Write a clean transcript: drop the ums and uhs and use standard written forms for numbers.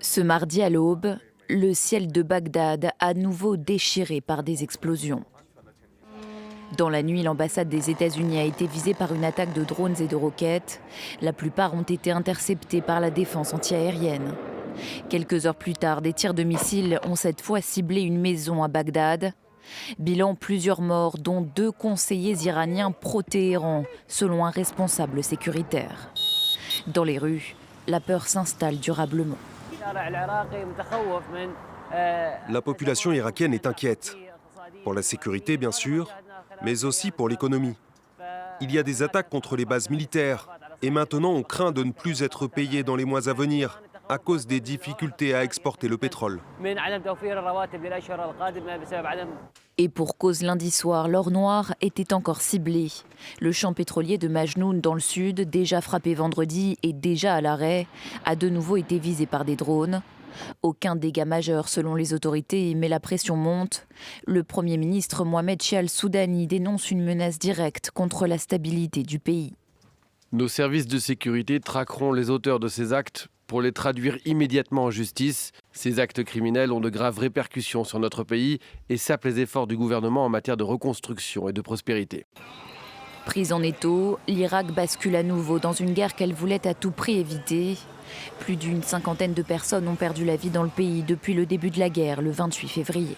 Ce mardi à l'aube, le ciel de Bagdad à nouveau déchiré par des explosions. Dans la nuit, l'ambassade des États-Unis a été visée par une attaque de drones et de roquettes. La plupart ont été interceptés par la défense antiaérienne. Quelques heures plus tard, des tirs de missiles ont cette fois ciblé une maison à Bagdad. Bilan, plusieurs morts, dont 2 conseillers iraniens pro-Téhéran, selon un responsable sécuritaire. Dans les rues, la peur s'installe durablement. La population irakienne est inquiète. Pour la sécurité, bien sûr, mais aussi pour l'économie. Il y a des attaques contre les bases militaires. Et maintenant, on craint de ne plus être payé dans les mois à venir à cause des difficultés à exporter le pétrole. Et pour cause, lundi soir, l'or noir était encore ciblé. Le champ pétrolier de Majnoun dans le sud, déjà frappé vendredi et déjà à l'arrêt, a de nouveau été visé par des drones. Aucun dégât majeur selon les autorités, mais la pression monte. Le Premier ministre Mohamed Chia al-Soudani dénonce une menace directe contre la stabilité du pays. Nos services de sécurité traqueront les auteurs de ces actes pour les traduire immédiatement en justice. Ces actes criminels ont de graves répercussions sur notre pays et sapent les efforts du gouvernement en matière de reconstruction et de prospérité. Prise en étau, l'Irak bascule à nouveau dans une guerre qu'elle voulait à tout prix éviter. Plus d'une 50aine de personnes ont perdu la vie dans le pays depuis le début de la guerre, le 28 février.